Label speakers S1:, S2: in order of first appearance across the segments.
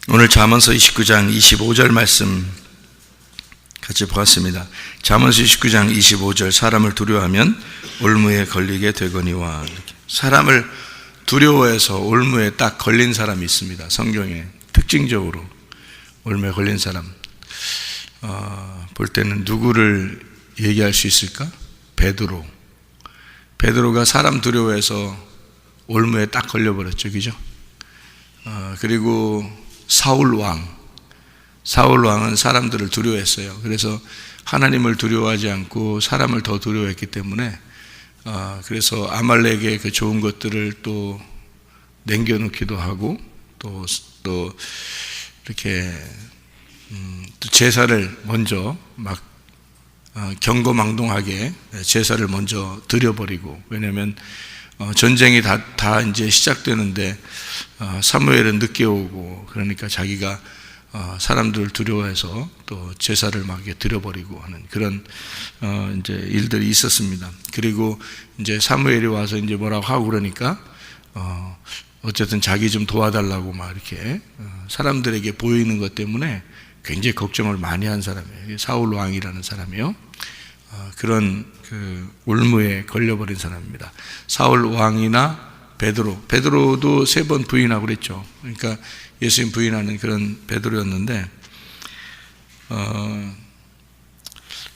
S1: 오늘 잠언서 29장 25절 말씀 같이 보았습니다. 잠언서 29장 25절 사람을 두려워하면 올무에 걸리게 되거니와. 사람을 두려워해서 올무에 딱 걸린 사람이 있습니다. 성경에 특징적으로 올무에 걸린 사람 볼 때는 누구를 얘기할 수 있을까? 베드로가 사람 두려워해서 올무에 딱 걸려버렸죠. 그죠? 그리고 사울왕은 사람들을 두려워했어요. 그래서 하나님을 두려워하지 않고 사람을 더 두려워했기 때문에 그래서 아말렉의 그 좋은 것들을 또 남겨놓기도 하고 또 이렇게 또 제사를 먼저 막 경거망동하게 제사를 먼저 드려버리고, 왜냐하면 전쟁이 다 이제 시작되는데 사무엘은 늦게 오고, 그러니까 자기가 사람들을 두려워해서 또 제사를 막 드려버리고 하는 그런 이제 일들이 있었습니다. 그리고 이제 사무엘이 와서 이제 뭐라고 하고 그러니까 어쨌든 자기 좀 도와달라고 막 이렇게 사람들에게 보이는 것 때문에 굉장히 걱정을 많이 한 사람이에요. 사울 왕이라는 사람이요. 그런 그 올무에 걸려버린 사람입니다. 사울 왕이나 베드로도 3번 부인하고 그랬죠. 그러니까 예수님 부인하는 그런 베드로였는데,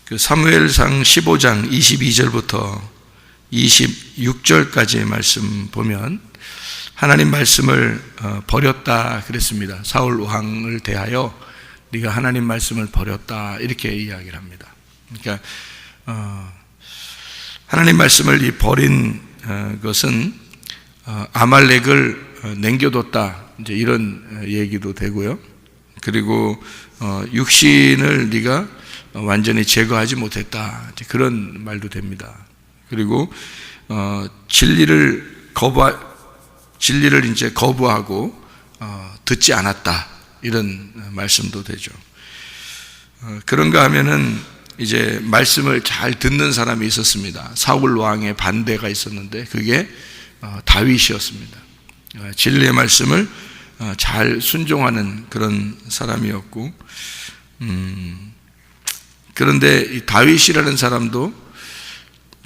S1: 그 사무엘상 15장 22절부터 26절까지의 말씀 보면 하나님 말씀을 버렸다 그랬습니다. 사울 왕을 대하여 네가 하나님 말씀을 버렸다 이렇게 이야기를 합니다. 그러니까 하나님 말씀을 버린 것은 아말렉을 남겨뒀다, 이제 이런 얘기도 되고요. 그리고 육신을 네가 완전히 제거하지 못했다, 이제 그런 말도 됩니다. 그리고 진리를 이제 거부하고 듣지 않았다, 이런 말씀도 되죠. 그런가 하면은 이제 말씀을 잘 듣는 사람이 있었습니다. 사울 왕의 반대가 있었는데 그게 다윗이었습니다. 진리의 말씀을 잘 순종하는 그런 사람이었고, 그런데 이 다윗이라는 사람도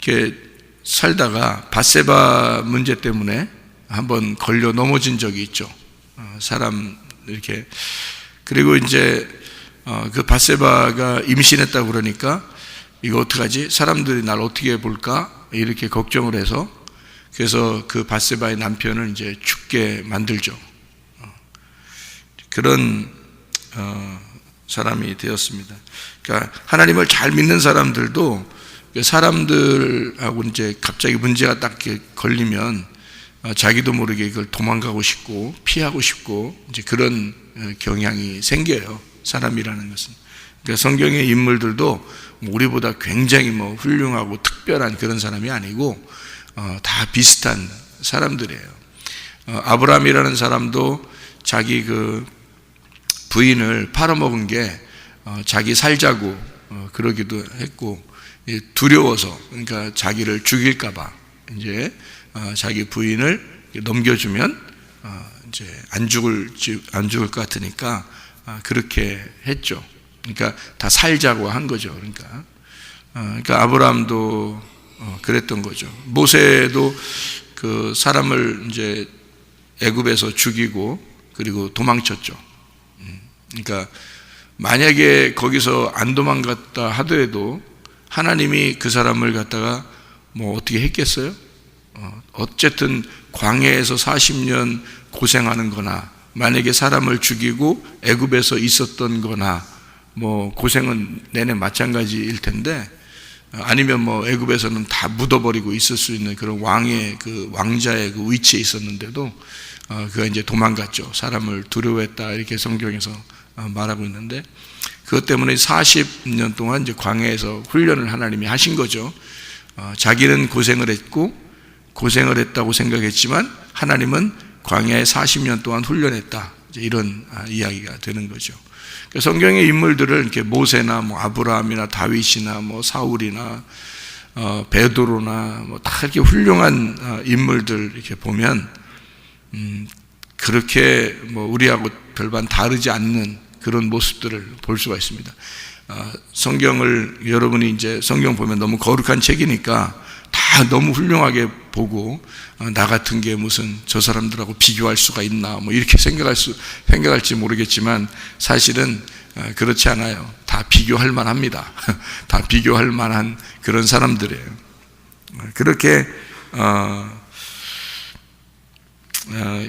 S1: 이렇게 살다가 밧세바 문제 때문에 한번 걸려 넘어진 적이 있죠. 사람 이렇게. 그리고 이제 그 밧세바가 임신했다고 그러니까 이거 어떡하지? 사람들이 날 어떻게 볼까? 이렇게 걱정을 해서, 그래서 그 밧세바의 남편을 이제 죽게 만들죠. 그런 사람이 되었습니다. 그러니까 하나님을 잘 믿는 사람들도 사람들하고 이제 갑자기 문제가 딱 걸리면 자기도 모르게 이걸 도망가고 싶고 피하고 싶고 이제 그런 경향이 생겨요. 사람이라는 것은. 그러니까 성경의 인물들도 우리보다 굉장히 훌륭하고 특별한 그런 사람이 아니고 다 비슷한 사람들이에요. 아브라함이라는 사람도 자기 그 부인을 팔아먹은 게 자기 살자고 그러기도 했고, 두려워서, 그러니까 자기를 죽일까봐 이제 자기 부인을 넘겨주면 이제 안 죽을 것 같으니까 그렇게 했죠. 그러니까 다 살자고 한 거죠. 그러니까 아브라함도 그랬던 거죠. 모세도 그 사람을 이제 애굽에서 죽이고 그리고 도망쳤죠. 그러니까 만약에 거기서 안 도망갔다 하더라도 하나님이 그 사람을 갖다가 어떻게 했겠어요? 어쨌든 광야에서 40년 고생하는 거나, 만약에 사람을 죽이고 애굽에서 있었던 거나 고생은 내내 마찬가지일 텐데, 아니면 애굽에서는 다 묻어버리고 있을 수 있는 그런 왕자의 그 위치에 있었는데도 그가 이제 도망갔죠. 사람을 두려워했다, 이렇게 성경에서 말하고 있는데, 그것 때문에 40년 동안 이제 광야에서 훈련을 하나님이 하신 거죠. 자기는 고생을 했다고 생각했지만 하나님은 광야에 40년 동안 훈련했다, 이런 이야기가 되는 거죠. 성경의 인물들을 이렇게 모세나 아브라함이나 다윗이나 사울이나 베드로나 다 이렇게 훌륭한 인물들 이렇게 보면 그렇게 뭐 우리하고 별반 다르지 않는 그런 모습들을 볼 수가 있습니다. 성경을 여러분이 이제 성경 보면 너무 거룩한 책이니까 다 너무 훌륭하게 보고 나 같은 게 무슨 저 사람들하고 비교할 수가 있나 뭐 이렇게 생각할지 모르겠지만 사실은 그렇지 않아요. 다 비교할 만합니다. 다 비교할 만한 그런 사람들이에요. 그렇게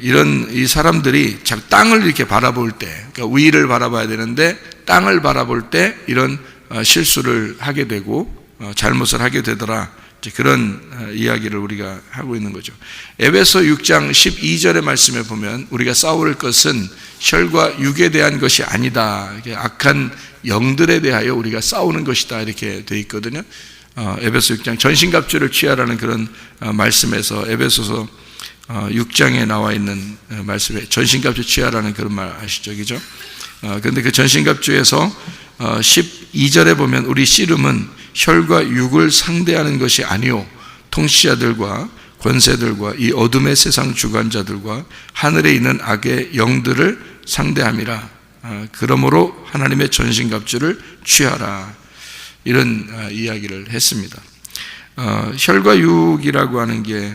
S1: 이런 이 사람들이 땅을 이렇게 바라볼 때, 그러니까 위를 바라봐야 되는데 땅을 바라볼 때 이런 실수를 하게 되고 잘못을 하게 되더라. 그런 이야기를 우리가 하고 있는 거죠. 에베소 6장 12절의 말씀에 보면 우리가 싸울 것은 혈과 육에 대한 것이 아니다. 악한 영들에 대하여 우리가 싸우는 것이다. 이렇게 되어 있거든요. 에베소 6장 전신갑주를 취하라는 그런 말씀에서 에베소서 6장에 나와 있는 말씀에 전신갑주 취하라는 그런 말 아시죠? 그죠? 그런데 그 전신갑주에서 12절에 보면 우리 씨름은 혈과 육을 상대하는 것이 아니요 통치자들과 권세들과 이 어둠의 세상 주관자들과 하늘에 있는 악의 영들을 상대함이라. 그러므로 하나님의 전신갑주를 취하라. 이런 이야기를 했습니다. 혈과 육이라고 하는 게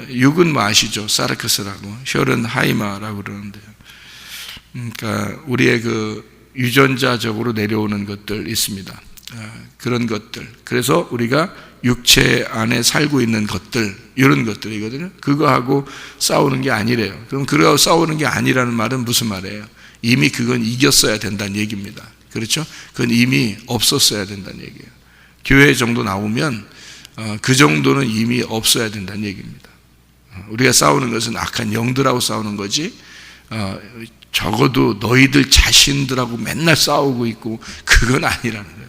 S1: 육은 뭐 아시죠? 사르크스라고, 혈은 하이마라고 그러는데요. 그러니까 우리의 그 유전자적으로 내려오는 것들 있습니다. 그런 것들. 그래서 우리가 육체 안에 살고 있는 것들, 이런 것들이거든요. 그거하고 싸우는 게 아니래요. 그럼 그거하고 싸우는 게 아니라는 말은 무슨 말이에요? 이미 그건 이겼어야 된다는 얘기입니다. 그렇죠? 그건 이미 없었어야 된다는 얘기예요. 교회 정도 나오면 그 정도는 이미 없어야 된다는 얘기입니다. 우리가 싸우는 것은 악한 영들하고 싸우는 거지, 적어도 너희들 자신들하고 맨날 싸우고 있고 그건 아니라는 거예요.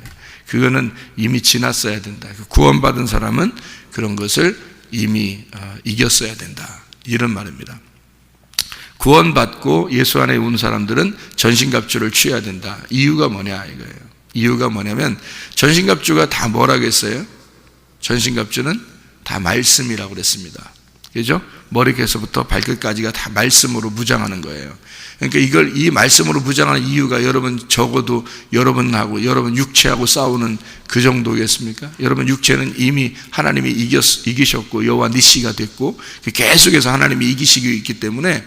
S1: 그거는 이미 지났어야 된다. 구원받은 사람은 그런 것을 이미 이겼어야 된다. 이런 말입니다. 구원받고 예수 안에 온 사람들은 전신갑주를 취해야 된다. 이유가 뭐냐 이거예요. 이유가 뭐냐면 전신갑주가 다 뭐라고 했어요? 전신갑주는 다 말씀이라고 그랬습니다. 그죠? 머리에서부터 발끝까지가 다 말씀으로 무장하는 거예요. 그러니까 이 말씀으로 무장하는 이유가 여러분 적어도 여러분 육체하고 싸우는 그 정도겠습니까? 여러분 육체는 이미 하나님이 이기셨고 여호와 니시가 됐고 계속해서 하나님이 이기시고 있기 때문에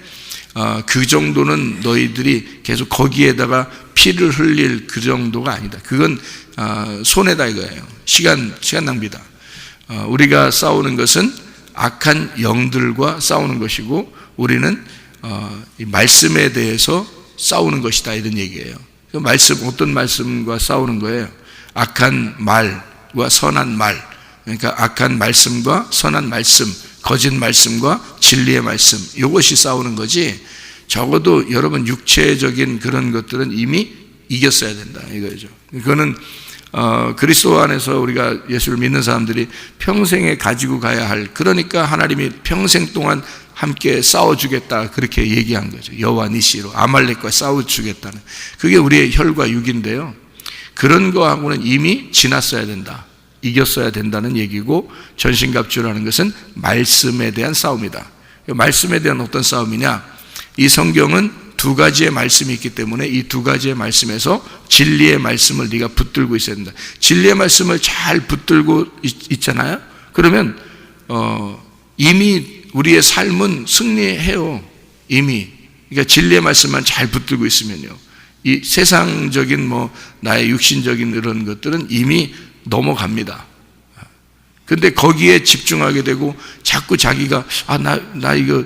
S1: 그 정도는 너희들이 계속 거기에다가 피를 흘릴 그 정도가 아니다. 그건 손해다 이거예요. 시간 낭비다. 우리가 싸우는 것은 악한 영들과 싸우는 것이고 우리는 이 말씀에 대해서 싸우는 것이다 이런 얘기예요. 그 말씀, 어떤 말씀과 싸우는 거예요? 악한 말과 선한 말, 그러니까 악한 말씀과 선한 말씀, 거짓 말씀과 진리의 말씀, 이것이 싸우는 거지. 적어도 여러분 육체적인 그런 것들은 이미 이겼어야 된다 이거죠. 그거는 그리스도 안에서 우리가 예수를 믿는 사람들이 평생에 가지고 가야 할, 그러니까 하나님이 평생 동안 함께 싸워주겠다 그렇게 얘기한 거죠. 여호와 니시로 아말렉과 싸워주겠다는, 그게 우리의 혈과 육인데요, 그런 거하고는 이미 지났어야 된다, 이겼어야 된다는 얘기고, 전신갑주라는 것은 말씀에 대한 싸움이다. 말씀에 대한 어떤 싸움이냐, 이 성경은 두 가지의 말씀이 있기 때문에 이 두 가지의 말씀에서 진리의 말씀을 네가 붙들고 있어야 된다. 진리의 말씀을 잘 붙들고 있잖아요. 그러면 이미 우리의 삶은 승리해요. 이미. 그러니까 진리의 말씀만 잘 붙들고 있으면요, 이 세상적인 뭐 나의 육신적인 이런 것들은 이미 넘어갑니다. 근데 거기에 집중하게 되고 자꾸 자기가 나 이게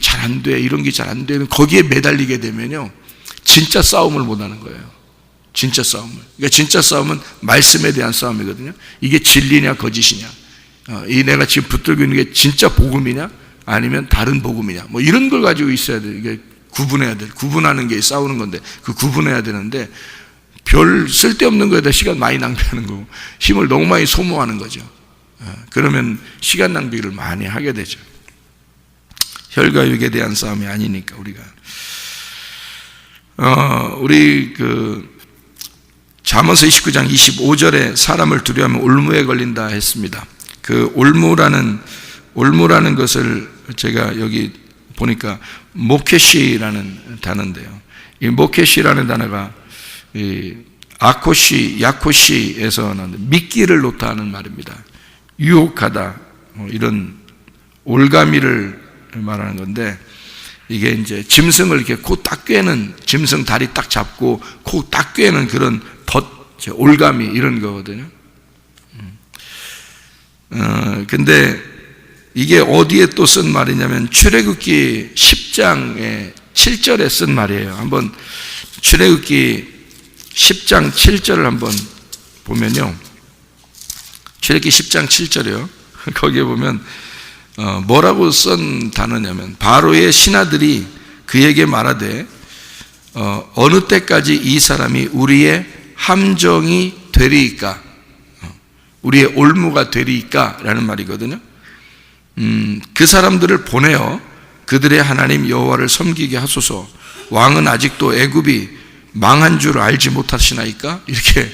S1: 잘 안 돼, 이런 게 잘 안 되면 거기에 매달리게 되면요, 진짜 싸움을 못 하는 거예요. 진짜 싸움을. 그러니까 진짜 싸움은 말씀에 대한 싸움이거든요. 이게 진리냐 거짓이냐, 이 내가 지금 붙들고 있는 게 진짜 복음이냐 아니면 다른 복음이냐, 뭐 이런 걸 가지고 있어야 돼요. 이게 구분하는 게 싸우는 건데, 그 구분해야 되는데 별 쓸데없는 거에다 시간 많이 낭비하는 거고 힘을 너무 많이 소모하는 거죠. 그러면 시간 낭비를 많이 하게 되죠. 혈과 육에 대한 싸움이 아니니까. 우리가 우리 잠언서 29장 25절에 사람을 두려워하면 올무에 걸린다 했습니다. 그 올무라는 것을 제가 여기 보니까 모케시라는 단어인데요. 이 모케시라는 단어가 이 아코시, 야코시에서 나는 미끼를 놓다 하는 말입니다. 유혹하다, 이런 올가미를 말하는 건데, 이게 이제 짐승을 이렇게 코 딱 꿰는, 짐승 다리 딱 잡고 코 딱 꿰는 그런 올가미 이런 거거든요. 근데 이게 어디에 또 쓴 말이냐면 출애굽기 10장의 7절에 쓴 말이에요. 한번 출애굽기 10장 7절을 한번 보면요. 출애굽기 10장 7절이요. 거기에 보면 뭐라고 쓴 단어냐면 바로의 신하들이 그에게 말하되 어느 때까지 이 사람이 우리의 함정이 되리이까, 우리의 올무가 되리이까 라는 말이거든요. 그 사람들을 보내어 그들의 하나님 여호와를 섬기게 하소서. 왕은 아직도 애굽이 망한 줄 알지 못하시나이까? 이렇게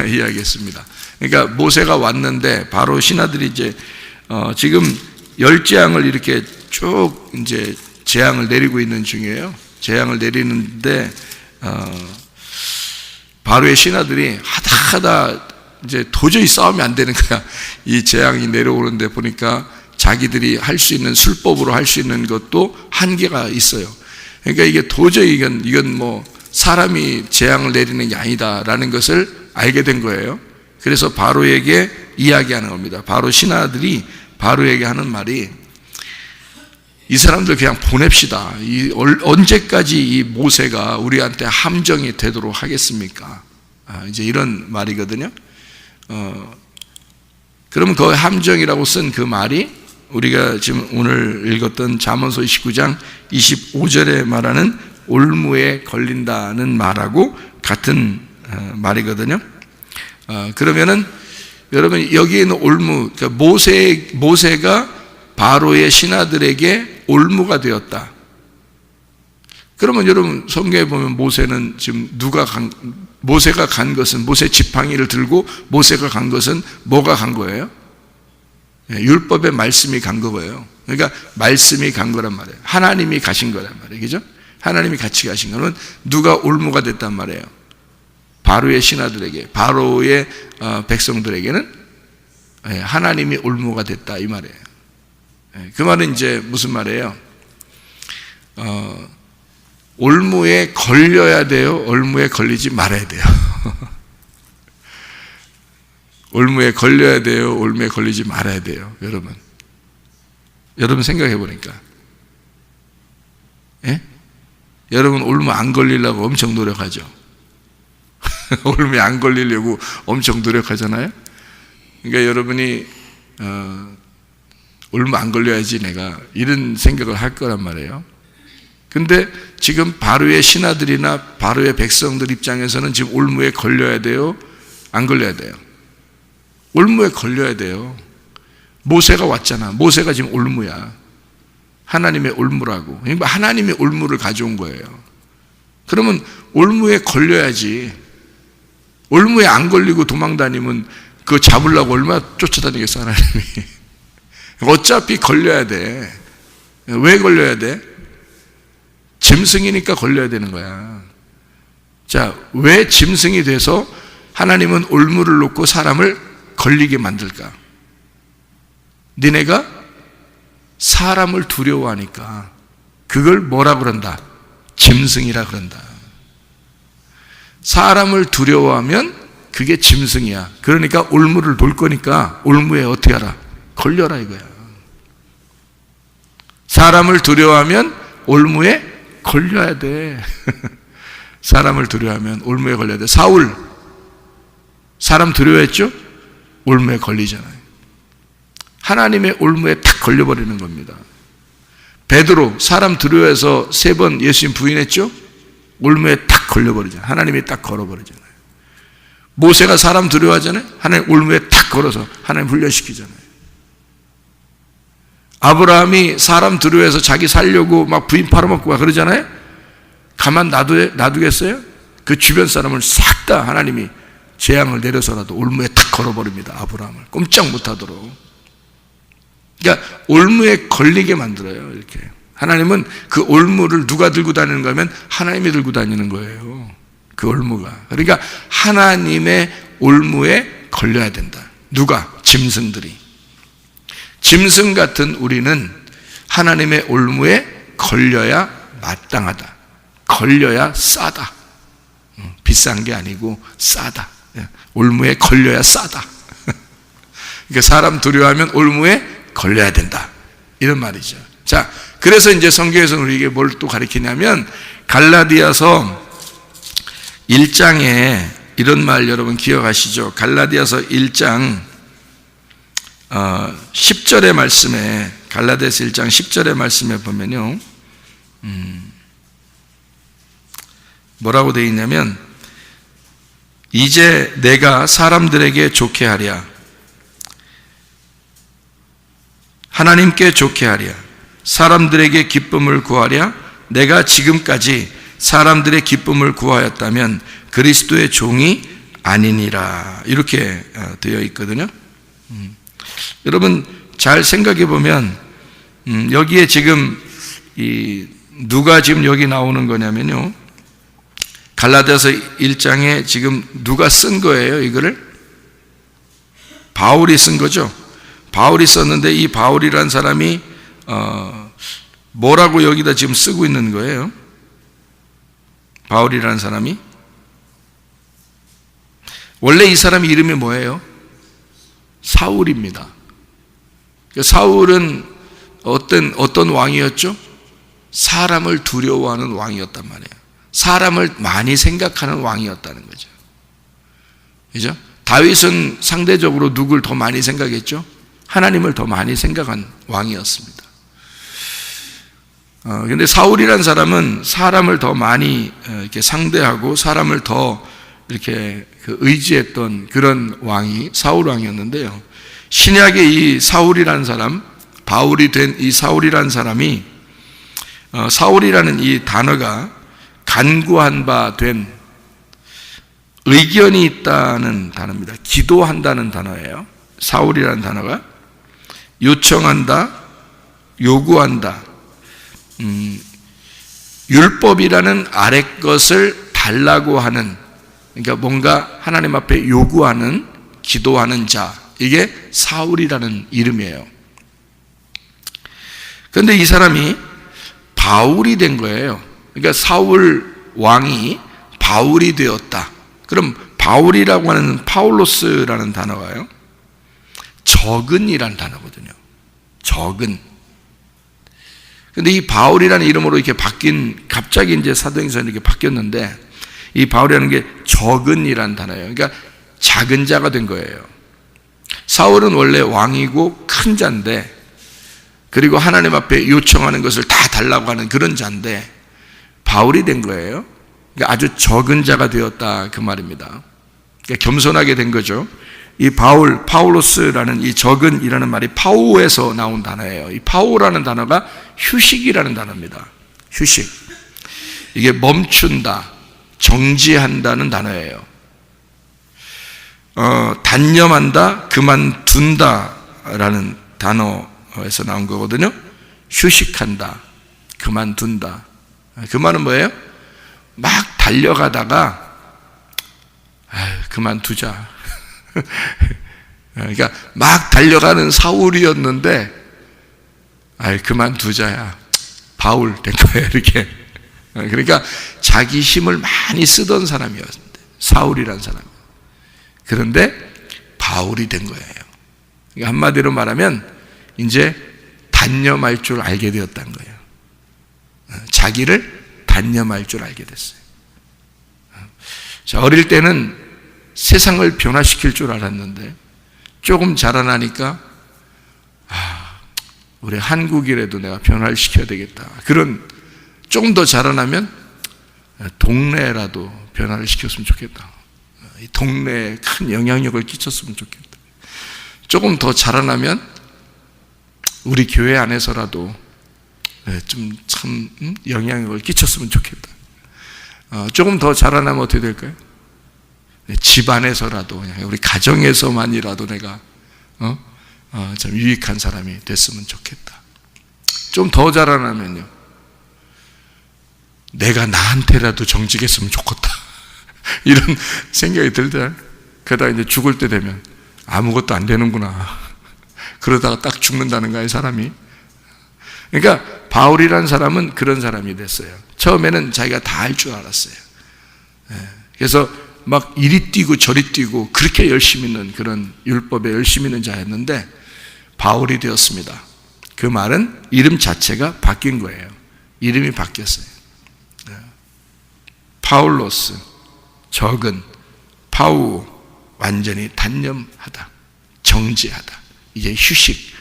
S1: 이야기했습니다. 그러니까 모세가 왔는데 바로 신하들이 이제 지금 10재앙을 이렇게 쭉 이제 재앙을 내리고 있는 중이에요. 재앙을 내리는데 바로의 신하들이 하다 이제 도저히 싸우면 안 되는 거야. 이 재앙이 내려오는데 보니까 자기들이 할 수 있는 술법으로 할 수 있는 것도 한계가 있어요. 그러니까 이게 도저히 이건 뭐 사람이 재앙을 내리는 게 아니다라는 것을 알게 된 거예요. 그래서 바로에게 이야기하는 겁니다. 바로 신하들이 바로에게 하는 말이, 이 사람들 그냥 보냅시다. 언제까지 이 모세가 우리한테 함정이 되도록 하겠습니까? 이제 이런 말이거든요. 그러면 그 함정이라고 쓴 그 말이 우리가 지금 오늘 읽었던 잠언서 29장 25절에 말하는 올무에 걸린다는 말하고 같은 말이거든요. 그러면은 여러분 여기에 있는 올무, 그러니까 모세가 바로의 신하들에게 올무가 되었다. 그러면 여러분 성경에 보면 모세는 지금 모세가 간 것은, 모세 지팡이를 들고 모세가 간 것은 뭐가 간 거예요? 율법의 말씀이 간 거예요. 그러니까 말씀이 간 거란 말이에요. 하나님이 가신 거란 말이에요. 그죠? 하나님이 같이 가신 거는 누가 올무가 됐단 말이에요? 바로의 신하들에게, 바로의 백성들에게는 하나님이 올무가 됐다 이 말이에요. 그 말은 이제 무슨 말이에요? 올무에 걸려야 돼요? 올무에 걸리지 말아야 돼요? 올무에 걸려야 돼요? 올무에 걸리지 말아야 돼요? 여러분 생각해 보니까, 예? 여러분 올무 안 걸리려고 엄청 노력하죠. 올무에 안 걸리려고 엄청 노력하잖아요. 그러니까 여러분이 올무 안 걸려야지 내가, 이런 생각을 할 거란 말이에요. 근데 지금 바로의 신하들이나 바로의 백성들 입장에서는 지금 올무에 걸려야 돼요? 안 걸려야 돼요? 올무에 걸려야 돼요. 모세가 왔잖아. 모세가 지금 올무야. 하나님의 올무라고. 그러니까 하나님의 올무를 가져온 거예요. 그러면 올무에 걸려야지. 올무에 안 걸리고 도망다니면 그거 잡으려고 얼마나 쫓아다니겠어 하나님이. 어차피 걸려야 돼. 왜 걸려야 돼? 짐승이니까 걸려야 되는 거야. 자, 왜 짐승이 돼서 하나님은 올무를 놓고 사람을 걸리게 만들까? 니네가 사람을 두려워하니까 그걸 뭐라 그런다? 짐승이라 그런다. 사람을 두려워하면 그게 짐승이야. 그러니까 올무를 놓을 거니까 올무에 어떻게 하라? 걸려라 이거야. 사람을 두려워하면 올무에 걸려야 돼. 사람을 두려워하면 올무에 걸려야 돼. 사울 사람 두려워했죠? 올무에 걸리잖아요. 하나님의 올무에 탁 걸려버리는 겁니다. 베드로 사람 두려워해서 3번 예수님 부인했죠? 올무에 탁 걸려버리잖아요. 하나님이 딱 걸어버리잖아요. 모세가 사람 두려워하잖아요. 하나님 올무에 탁 걸어서 하나님 훈련시키잖아요. 아브라함이 사람 두려워해서 자기 살려고 막 부인 팔아먹고 가 그러잖아요. 가만 놔두겠어요? 그 주변 사람을 싹 다 하나님이 재앙을 내려서라도 올무에 탁 걸어버립니다. 아브라함을 꼼짝 못하도록. 그러니까 올무에 걸리게 만들어요. 이렇게 하나님은 그 올무를 누가 들고 다니는가 하면 하나님이 들고 다니는 거예요. 그 올무가. 그러니까 하나님의 올무에 걸려야 된다. 누가? 짐승들이. 짐승 같은 우리는 하나님의 올무에 걸려야 마땅하다. 걸려야 싸다. 비싼 게 아니고 싸다. 올무에 걸려야 싸다. 그러니까 사람 두려워하면 올무에 걸려야 된다. 이런 말이죠. 자, 그래서 이제 성경에서는 우리에게 뭘 또 가르치냐면 갈라디아서 1장에 이런 말 여러분 기억하시죠? 갈라디아서 1장 10절의 말씀에, 갈라디아서 1장 10절의 말씀에 보면요, 뭐라고 되어 있냐면, 이제 내가 사람들에게 좋게 하랴, 하나님께 좋게 하랴, 사람들에게 기쁨을 구하랴. 내가 지금까지 사람들의 기쁨을 구하였다면 그리스도의 종이 아니니라. 이렇게 되어 있거든요. 여러분 잘 생각해 보면 여기에 지금 누가 지금 여기 나오는 거냐면요, 갈라디아서 1장에 지금 누가 쓴 거예요? 이거를 바울이 쓴 거죠. 바울이 썼는데 이 바울이라는 사람이 뭐라고 여기다 지금 쓰고 있는 거예요? 바울이라는 사람이 원래 이 사람 이름이 뭐예요? 사울입니다. 사울은 어떤 왕이었죠? 사람을 두려워하는 왕이었단 말이에요. 사람을 많이 생각하는 왕이었다는 거죠. 그죠? 다윗은 상대적으로 누굴 더 많이 생각했죠? 하나님을 더 많이 생각한 왕이었습니다. 근데 사울이라는 사람은 사람을 더 많이 이렇게 상대하고 사람을 더 이렇게 의지했던 그런 왕이 사울 왕이었는데요. 신약의 이 사울이라는 사람, 바울이 된 이 사울이라는 사람이 사울이라는 이 단어가 간구한 바 된, 의견이 있다는 단어입니다. 기도한다는 단어예요. 사울이라는 단어가 요청한다, 요구한다, 율법이라는 아래 것을 달라고 하는, 그러니까 뭔가 하나님 앞에 요구하는, 기도하는 자, 이게 사울이라는 이름이에요. 그런데 이 사람이 바울이 된 거예요. 그러니까 사울 왕이 바울이 되었다. 그럼 바울이라고 하는 파울로스라는 단어가요, 적은이라는 단어거든요. 적은. 근데 이 바울이라는 이름으로 이렇게 갑자기 이제 사도행전이 이렇게 바뀌었는데, 이 바울이라는 게 적은이라는 단어예요. 그러니까 작은 자가 된 거예요. 사울은 원래 왕이고 큰 자인데, 그리고 하나님 앞에 요청하는 것을 다 달라고 하는 그런 자인데, 바울이 된 거예요. 그러니까 아주 적은 자가 되었다, 그 말입니다. 그러니까 겸손하게 된 거죠. 이 파울로스라는 이 적은이라는 말이 파우에서 나온 단어예요. 이 파우라는 단어가 휴식이라는 단어입니다. 휴식. 이게 멈춘다, 정지한다는 단어예요. 단념한다, 그만둔다라는 단어에서 나온 거거든요. 휴식한다, 그만둔다. 그 말은 뭐예요? 막 달려가다가 그만두자. 그러니까 막 달려가는 사울이었는데 그만두자야, 바울 된 거예요. 이렇게. 그러니까 자기 힘을 많이 쓰던 사람이었는데, 사울이라는 사람. 그런데 바울이 된 거예요. 그러니까 한마디로 말하면 이제 단념할 줄 알게 되었다는 거예요. 자기를 단념할 줄 알게 됐어요. 자, 어릴 때는 세상을 변화시킬 줄 알았는데 조금 자라나니까 우리 한국이라도 내가 변화를 시켜야 되겠다. 그런, 조금 더 자라나면 동네라도 변화를 시켰으면 좋겠다. 이 동네에 큰 영향력을 끼쳤으면 좋겠다. 조금 더 자라나면 우리 교회 안에서라도 좀 참 영향력을 끼쳤으면 좋겠다. 조금 더 자라나면 어떻게 될까요? 집 안에서라도, 우리 가정에서만이라도 내가 참 유익한 사람이 됐으면 좋겠다. 좀 더 자라나면요, 내가 나한테라도 정직했으면 좋겠다. 이런 생각이 들더라. 그러다가 이제 죽을 때 되면 아무것도 안 되는구나. 그러다가 딱 죽는다는 거예요, 사람이. 그러니까 바울이라는 사람은 그런 사람이 됐어요. 처음에는 자기가 다 할 줄 알았어요. 그래서 막 이리 뛰고 저리 뛰고 그렇게 열심히 있는 그런 율법에 열심히 있는 자였는데 바울이 되었습니다. 그 말은 이름 자체가 바뀐 거예요. 이름이 바뀌었어요. 파울로스, 적은, 파우, 완전히 단념하다, 정지하다. 이제 휴식,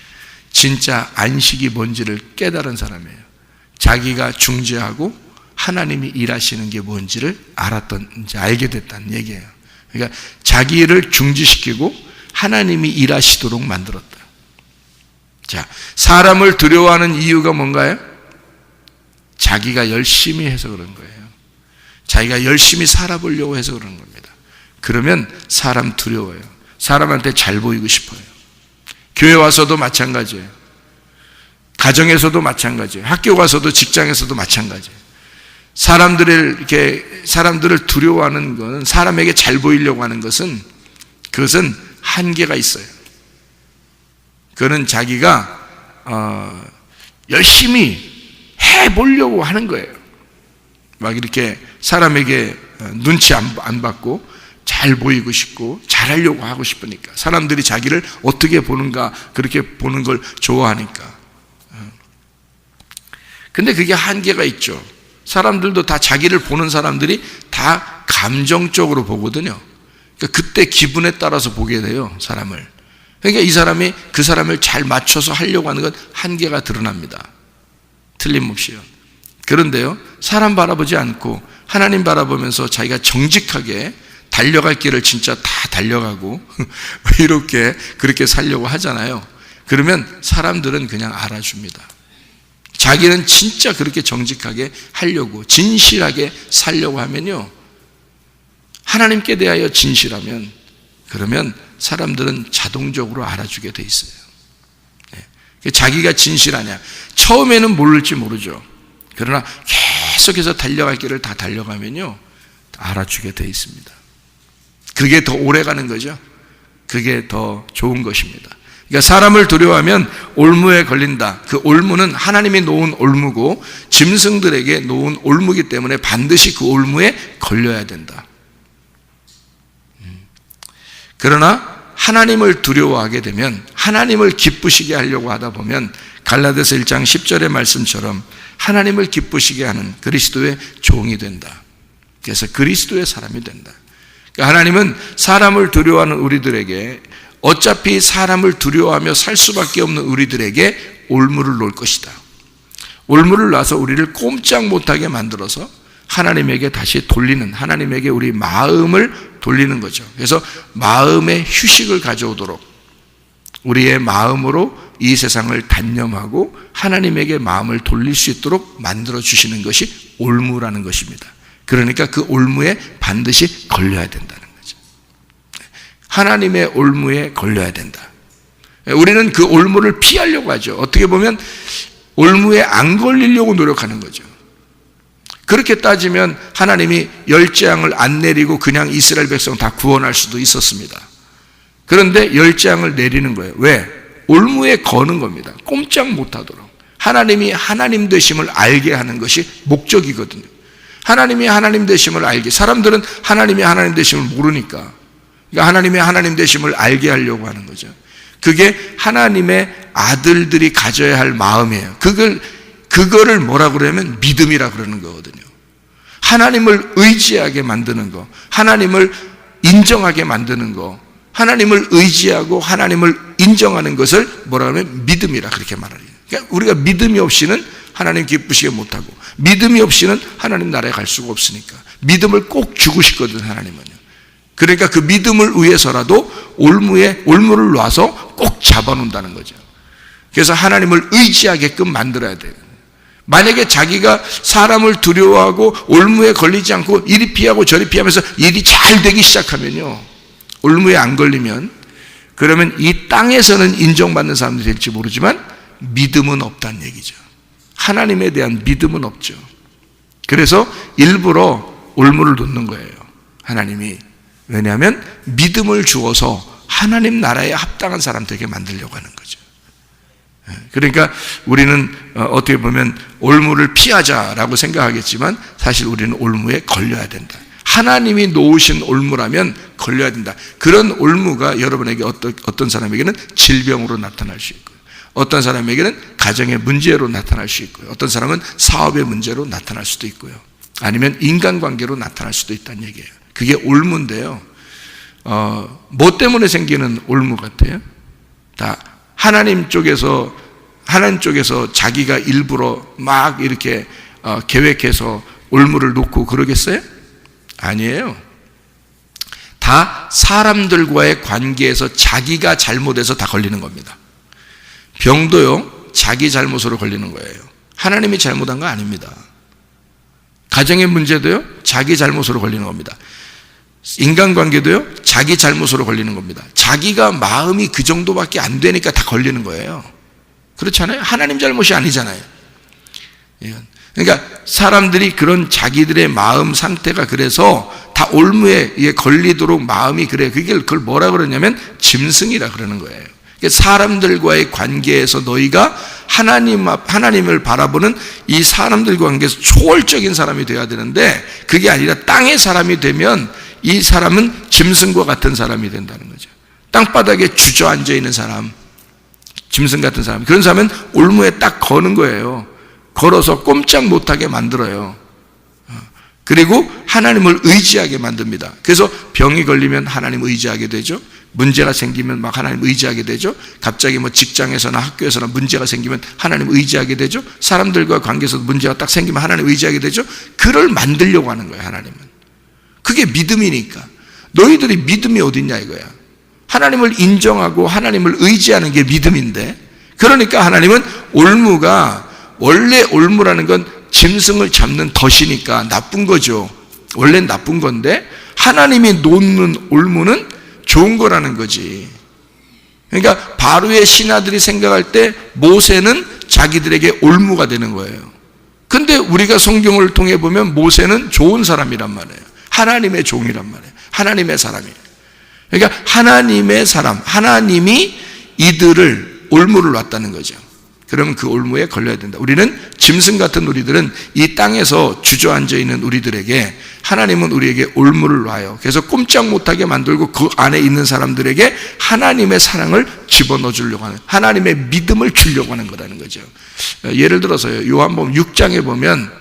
S1: 진짜 안식이 뭔지를 깨달은 사람이에요. 자기가 중지하고 하나님이 일하시는 게 뭔지를 이제 알게 됐다는 얘기예요. 그러니까 자기를 중지시키고 하나님이 일하시도록 만들었다. 자, 사람을 두려워하는 이유가 뭔가요? 자기가 열심히 해서 그런 거예요. 자기가 열심히 살아보려고 해서 그런 겁니다. 그러면 사람 두려워요. 사람한테 잘 보이고 싶어요. 교회 와서도 마찬가지예요. 가정에서도 마찬가지예요. 학교 가서도 직장에서도 마찬가지예요. 사람들을 두려워하는 것은, 사람에게 잘 보이려고 하는 것은, 그것은 한계가 있어요. 그거는 자기가 열심히 해보려고 하는 거예요. 막 이렇게 사람에게 눈치 안 받고 잘 보이고 싶고 잘하려고 하고 싶으니까, 사람들이 자기를 어떻게 보는가 그렇게 보는 걸 좋아하니까. 근데 그게 한계가 있죠. 사람들도 다 자기를 보는 사람들이 다 감정적으로 보거든요. 그러니까 그때 기분에 따라서 보게 돼요, 사람을. 그러니까 이 사람이 그 사람을 잘 맞춰서 하려고 하는 건 한계가 드러납니다. 틀림없이요. 그런데요, 사람 바라보지 않고 하나님 바라보면서 자기가 정직하게 달려갈 길을 진짜 다 달려가고 이렇게 그렇게 살려고 하잖아요. 그러면 사람들은 그냥 알아줍니다. 자기는 진짜 그렇게 정직하게 하려고, 진실하게 살려고 하면요, 하나님께 대하여 진실하면, 그러면 사람들은 자동적으로 알아주게 돼 있어요. 자기가 진실하냐, 처음에는 모를지 모르죠. 그러나 계속해서 달려갈 길을 다 달려가면요, 알아주게 돼 있습니다. 그게 더 오래 가는 거죠. 그게 더 좋은 것입니다. 그러니까 사람을 두려워하면 올무에 걸린다. 그 올무는 하나님이 놓은 올무고 짐승들에게 놓은 올무이기 때문에 반드시 그 올무에 걸려야 된다. 그러나 하나님을 두려워하게 되면, 하나님을 기쁘시게 하려고 하다 보면 갈라디아서 1장 10절의 말씀처럼 하나님을 기쁘시게 하는 그리스도의 종이 된다. 그래서 그리스도의 사람이 된다. 그러니까 하나님은 사람을 두려워하는 우리들에게, 어차피 사람을 두려워하며 살 수밖에 없는 우리들에게 올무를 놓을 것이다. 올무를 놔서 우리를 꼼짝 못하게 만들어서 하나님에게 다시 돌리는, 하나님에게 우리 마음을 돌리는 거죠. 그래서 마음의 휴식을 가져오도록, 우리의 마음으로 이 세상을 단념하고 하나님에게 마음을 돌릴 수 있도록 만들어 주시는 것이 올무라는 것입니다. 그러니까 그 올무에 반드시 걸려야 된다는 거죠. 하나님의 올무에 걸려야 된다. 우리는 그 올무를 피하려고 하죠. 어떻게 보면 올무에 안 걸리려고 노력하는 거죠. 그렇게 따지면 하나님이 10재앙을 안 내리고 그냥 이스라엘 백성 다 구원할 수도 있었습니다. 그런데 10재앙을 내리는 거예요. 왜? 올무에 거는 겁니다. 꼼짝 못하도록. 하나님이 하나님 되심을 알게 하는 것이 목적이거든요. 하나님이 하나님 되심을 알게, 사람들은 하나님이 하나님 되심을 모르니까, 그러니까 하나님이 하나님 되심을 알게 하려고 하는 거죠. 그게 하나님의 아들들이 가져야 할 마음이에요. 그거를 뭐라 그러냐면 믿음이라 그러는 거거든요. 하나님을 의지하게 만드는 거, 하나님을 인정하게 만드는 거, 하나님을 의지하고 하나님을 인정하는 것을 뭐라 하면 믿음이라 그렇게 말하는 거예요. 그러니까 우리가 믿음이 없이는 하나님 기쁘시게 못하고, 믿음이 없이는 하나님 나라에 갈 수가 없으니까 믿음을 꼭 주고 싶거든, 하나님은요. 그러니까 그 믿음을 위해서라도 올무를 놔서 꼭 잡아놓는다는 거죠. 그래서 하나님을 의지하게끔 만들어야 돼요. 만약에 자기가 사람을 두려워하고 올무에 걸리지 않고 이리 피하고 저리 피하면서 일이 잘 되기 시작하면요, 올무에 안 걸리면, 그러면 이 땅에서는 인정받는 사람들이 될지 모르지만 믿음은 없다는 얘기죠. 하나님에 대한 믿음은 없죠. 그래서 일부러 올무를 놓는 거예요, 하나님이. 왜냐하면 믿음을 주어서 하나님 나라에 합당한 사람 되게 만들려고 하는 거죠. 그러니까 우리는 어떻게 보면 올무를 피하자라고 생각하겠지만 사실 우리는 올무에 걸려야 된다. 하나님이 놓으신 올무라면 걸려야 된다. 그런 올무가 여러분에게 어떤 사람에게는 질병으로 나타날 수 있고요, 어떤 사람에게는 가정의 문제로 나타날 수 있고요, 어떤 사람은 사업의 문제로 나타날 수도 있고요, 아니면 인간관계로 나타날 수도 있다는 얘기예요. 그게 올무인데요, 뭐 때문에 생기는 올무 같아요? 다 하나님 쪽에서 자기가 일부러 막 이렇게 계획해서 올무를 놓고 그러겠어요? 아니에요. 다 사람들과의 관계에서 자기가 잘못해서 다 걸리는 겁니다. 병도요, 자기 잘못으로 걸리는 거예요. 하나님이 잘못한 거 아닙니다. 가정의 문제도요, 자기 잘못으로 걸리는 겁니다. 인간관계도요, 자기 잘못으로 걸리는 겁니다. 자기가 마음이 그 정도밖에 안 되니까 다 걸리는 거예요. 그렇잖아요? 하나님 잘못이 아니잖아요. 그러니까 사람들이 그런 자기들의 마음 상태가 그래서 다 올무에 걸리도록 마음이 그래. 그걸 뭐라 그러냐면 짐승이라 그러는 거예요. 사람들과의 관계에서 너희가 하나님을 바라보는 이 사람들과 관계에서 초월적인 사람이 되어야 되는데, 그게 아니라 땅의 사람이 되면 이 사람은 짐승과 같은 사람이 된다는 거죠. 땅바닥에 주저앉아 있는 사람, 짐승 같은 사람, 그런 사람은 올무에 딱 거는 거예요. 걸어서 꼼짝 못하게 만들어요. 그리고 하나님을 의지하게 만듭니다. 그래서 병이 걸리면 하나님 의지하게 되죠. 문제가 생기면 막 하나님 의지하게 되죠. 갑자기 뭐 직장에서나 학교에서나 문제가 생기면 하나님 의지하게 되죠. 사람들과 관계에서 문제가 딱 생기면 하나님 의지하게 되죠. 그를 만들려고 하는 거예요, 하나님은. 그게 믿음이니까. 너희들이 믿음이 어딨냐 이거야. 하나님을 인정하고 하나님을 의지하는 게 믿음인데, 그러니까 하나님은 올무가, 원래 올무라는 건 짐승을 잡는 덫이니까 나쁜 거죠. 원래는 나쁜 건데 하나님이 놓는 올무는 좋은 거라는 거지. 그러니까 바로의 신하들이 생각할 때 모세는 자기들에게 올무가 되는 거예요. 근데 우리가 성경을 통해 보면 모세는 좋은 사람이란 말이에요. 하나님의 종이란 말이에요. 하나님의 사람이에요. 그러니까 하나님의 사람, 하나님이 이들을 올무를 놨다는 거죠. 그러면 그 올무에 걸려야 된다. 우리는 짐승 같은 우리들은 이 땅에서 주저앉아 있는 우리들에게 하나님은 우리에게 올무를 놔요. 그래서 꼼짝 못하게 만들고 그 안에 있는 사람들에게 하나님의 사랑을 집어넣어 주려고 하는, 하나님의 믿음을 주려고 하는 거라는 거죠. 예를 들어서요, 요한복음 6장에 보면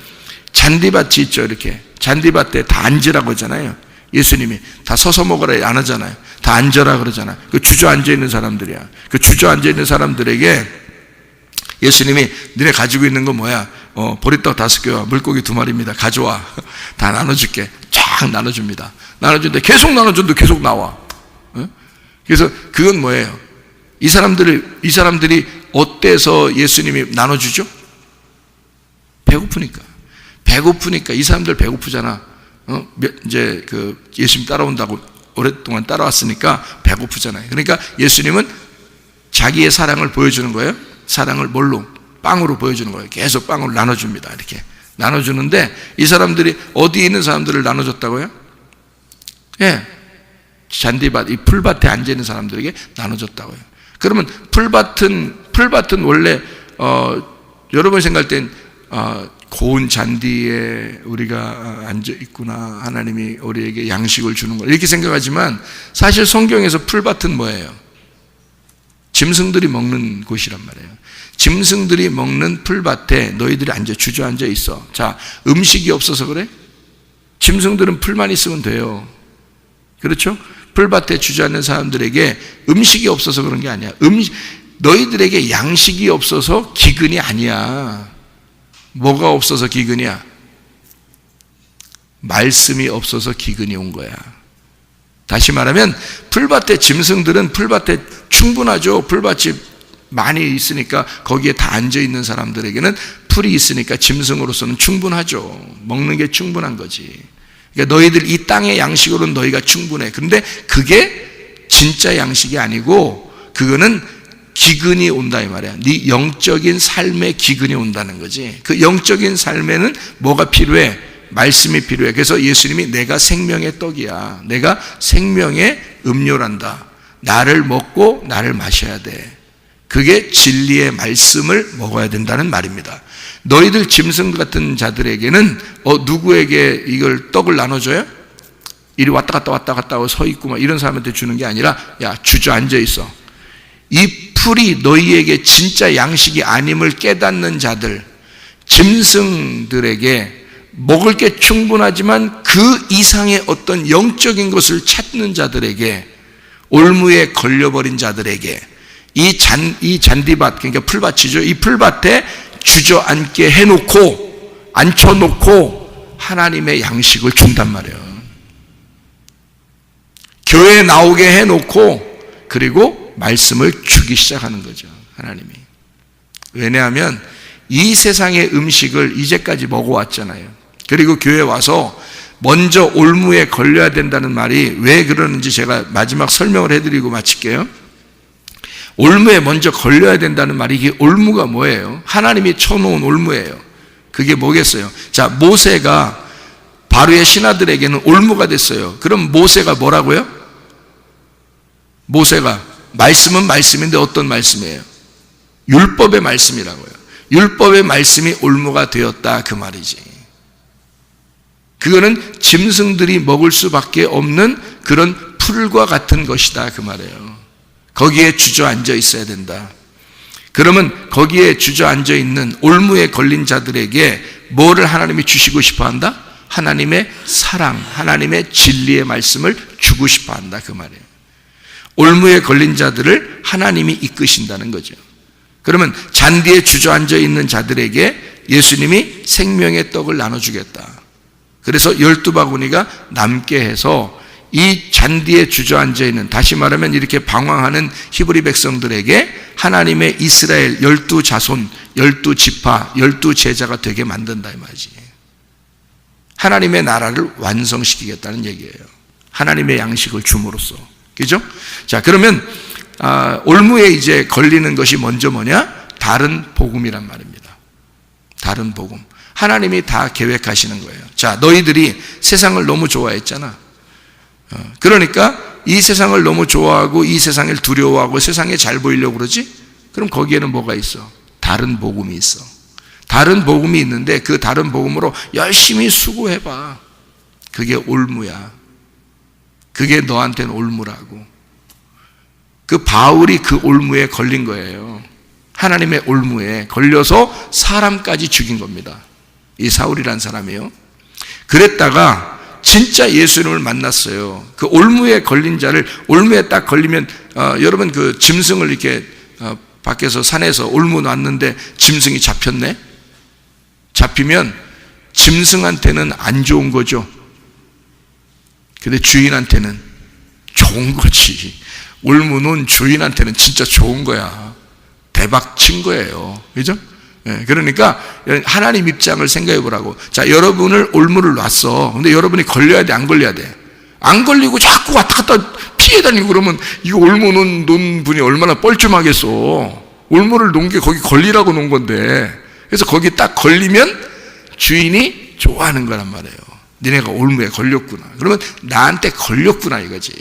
S1: 잔디밭이 있죠. 이렇게 잔디밭에 다 앉으라고 하잖아요. 예수님이 다 서서 먹으라 안 하잖아요. 다 앉아라 그러잖아요. 그 주저앉아 있는 사람들이야. 그 주저앉아 있는 사람들에게 예수님이 너네 가지고 있는 거 뭐야? 보리떡 5개와 물고기 2마리입니다. 가져와. 다 나눠줄게. 쫙 나눠줍니다. 나눠주는데 계속 나눠줘도 계속 나와. 그래서 그건 뭐예요? 이 사람들이 어때서 예수님이 나눠주죠? 배고프니까 이 사람들 배고프잖아. 이제 예수님 따라온다고 오랫동안 따라왔으니까 배고프잖아요. 그러니까 예수님은 자기의 사랑을 보여주는 거예요. 사랑을 뭘로? 빵으로 보여주는 거예요. 계속 빵으로 나눠줍니다. 이렇게 나눠주는데 이 사람들이 어디에 있는 사람들을 나눠줬다고요? 예, 잔디밭, 이 풀밭에 앉아 있는 사람들에게 나눠줬다고요. 그러면 풀밭은 원래 여러분이 생각할 땐 고운 잔디에 우리가 앉아 있구나, 하나님이 우리에게 양식을 주는 거 이렇게 생각하지만 사실 성경에서 풀밭은 뭐예요? 짐승들이 먹는 곳이란 말이에요. 짐승들이 먹는 풀밭에 너희들이 주저앉아 있어. 자, 음식이 없어서 그래? 짐승들은 풀만 있으면 돼요. 그렇죠? 풀밭에 주저앉는 사람들에게 음식이 없어서 그런 게 아니야. 너희들에게 양식이 없어서 기근이 아니야. 뭐가 없어서 기근이야? 말씀이 없어서 기근이 온 거야. 다시 말하면 풀밭에 짐승들은 풀밭에 충분하죠. 풀밭이 많이 있으니까 거기에 다 앉아 있는 사람들에게는 풀이 있으니까 짐승으로서는 충분하죠. 먹는 게 충분한 거지. 그러니까 너희들 이 땅의 양식으로는 너희가 충분해. 그런데 그게 진짜 양식이 아니고 그거는 기근이 온다 이 말이야. 네 영적인 삶에 기근이 온다는 거지. 그 영적인 삶에는 뭐가 필요해? 말씀이 필요해. 그래서 예수님이 내가 생명의 떡이야. 내가 생명의 음료란다. 나를 먹고 나를 마셔야 돼. 그게 진리의 말씀을 먹어야 된다는 말입니다. 너희들 짐승 같은 자들에게는 누구에게 이걸 떡을 나눠줘요? 이리 왔다 갔다 하고 서 있고 막 이런 사람한테 주는 게 아니라 야 주저앉아 있어. 이 풀이 너희에게 진짜 양식이 아님을 깨닫는 자들, 짐승들에게 먹을 게 충분하지만 그 이상의 어떤 영적인 것을 찾는 자들에게, 올무에 걸려버린 자들에게 이 잔디밭, 그러니까 풀밭이죠. 이 풀밭에 주저앉게 해놓고 앉혀놓고 하나님의 양식을 준단 말이에요. 교회에 나오게 해놓고 그리고 말씀을 주기 시작하는 거죠. 하나님이. 왜냐하면 이 세상의 음식을 이제까지 먹어왔잖아요. 그리고 교회에 와서 먼저 올무에 걸려야 된다는 말이 왜 그러는지 제가 마지막 설명을 해드리고 마칠게요. 올무에 먼저 걸려야 된다는 말이, 이게 올무가 뭐예요? 하나님이 쳐놓은 올무예요. 그게 뭐겠어요? 자, 모세가 바로의 신하들에게는 올무가 됐어요. 그럼 모세가 뭐라고요? 모세가 말씀은 말씀인데 어떤 말씀이에요? 율법의 말씀이라고요. 율법의 말씀이 올무가 되었다 그 말이지. 그거는 짐승들이 먹을 수밖에 없는 그런 풀과 같은 것이다 그 말이에요. 거기에 주저앉아 있어야 된다. 그러면 거기에 주저앉아 있는 올무에 걸린 자들에게 뭐를 하나님이 주시고 싶어 한다? 하나님의 사랑, 하나님의 진리의 말씀을 주고 싶어 한다 그 말이에요. 올무에 걸린 자들을 하나님이 이끄신다는 거죠. 그러면 잔디에 주저앉아 있는 자들에게 예수님이 생명의 떡을 나눠주겠다. 그래서 12바구니가 남게 해서 이 잔디에 주저앉아 있는, 다시 말하면 이렇게 방황하는 히브리 백성들에게 하나님의 이스라엘 12자손, 12지파, 12제자가 되게 만든다 이 말이지. 하나님의 나라를 완성시키겠다는 얘기예요. 하나님의 양식을 줌으로써. 그죠? 자, 그러면 올무에 이제 걸리는 것이 먼저 뭐냐? 다른 복음이란 말입니다. 다른 복음. 하나님이 다 계획하시는 거예요. 자, 너희들이 세상을 너무 좋아했잖아. 그러니까 이 세상을 너무 좋아하고 이 세상을 두려워하고 세상에 잘 보이려고 그러지? 그럼 거기에는 뭐가 있어? 다른 복음이 있어. 다른 복음이 있는데 그 다른 복음으로 열심히 수고해봐. 그게 올무야. 그게 너한테는 올무라고. 그 바울이 그 올무에 걸린 거예요. 하나님의 올무에 걸려서 사람까지 죽인 겁니다. 이 사울이란 사람이요. 그랬다가 진짜 예수님을 만났어요. 그 올무에 걸린 자를, 올무에 딱 걸리면 여러분 그 짐승을 이렇게 밖에서 산에서 올무 놨는데 짐승이 잡혔네? 잡히면 짐승한테는 안 좋은 거죠. 근데 주인한테는 좋은 거지. 올무는 주인한테는 진짜 좋은 거야. 대박 친 거예요. 그죠? 네, 그러니까 하나님 입장을 생각해 보라고. 자, 여러분을 올무를 놨어. 근데 여러분이 걸려야 돼, 안 걸려야 돼? 안 걸리고 자꾸 왔다 갔다 피해 다니고 그러면 이 올무는 놓은 분이 얼마나 뻘쭘하겠어. 올무를 놓은 게 거기 걸리라고 놓은 건데. 그래서 거기 딱 걸리면 주인이 좋아하는 거란 말이에요. 니네가 올무에 걸렸구나. 그러면 나한테 걸렸구나 이거지.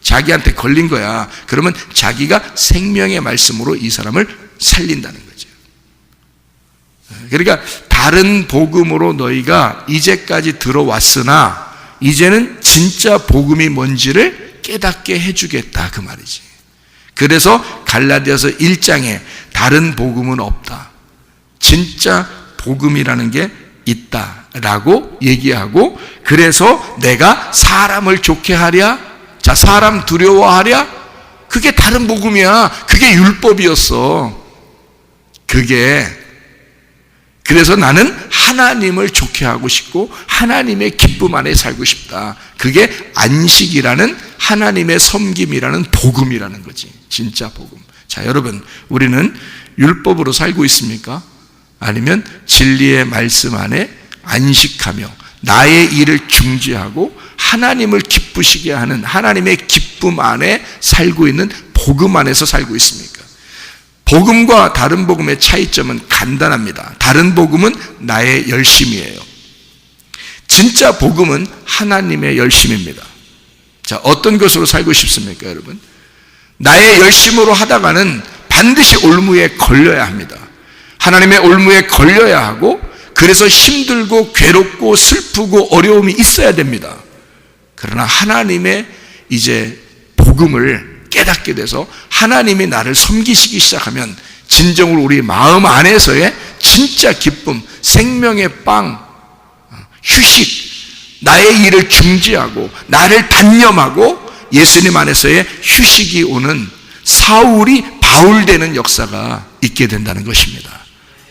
S1: 자기한테 걸린 거야. 그러면 자기가 생명의 말씀으로 이 사람을 살린다는 거죠. 그러니까 다른 복음으로 너희가 이제까지 들어왔으나 이제는 진짜 복음이 뭔지를 깨닫게 해주겠다 그 말이지. 그래서 갈라디아서 1장에 다른 복음은 없다. 진짜 복음이라는 게 있다라고 얘기하고, 그래서 내가 사람을 좋게 하랴? 자, 사람 두려워하랴? 그게 다른 복음이야. 그게 율법이었어. 그래서 나는 하나님을 좋게 하고 싶고 하나님의 기쁨 안에 살고 싶다. 그게 안식이라는 하나님의 섬김이라는 복음이라는 거지. 진짜 복음. 자, 여러분, 우리는 율법으로 살고 있습니까? 아니면 진리의 말씀 안에 안식하며 나의 일을 중지하고 하나님을 기쁘시게 하는 하나님의 기쁨 안에 살고 있는 복음 안에서 살고 있습니까? 복음과 다른 복음의 차이점은 간단합니다. 다른 복음은 나의 열심이에요. 진짜 복음은 하나님의 열심입니다. 자, 어떤 것으로 살고 싶습니까, 여러분? 나의 열심으로 하다가는 반드시 올무에 걸려야 합니다. 하나님의 올무에 걸려야 하고, 그래서 힘들고 괴롭고 슬프고 어려움이 있어야 됩니다. 그러나 하나님의 이제 복음을 깨닫게 돼서 하나님이 나를 섬기시기 시작하면 진정으로 우리 마음 안에서의 진짜 기쁨, 생명의 빵, 휴식, 나의 일을 중지하고 나를 단념하고 예수님 안에서의 휴식이 오는 사울이 바울 되는 역사가 있게 된다는 것입니다.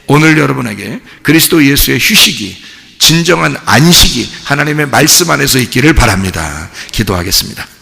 S1: 오늘 여러분에게 그리스도 예수의 휴식이, 진정한 안식이 하나님의 말씀 안에서 있기를 바랍니다. 기도하겠습니다.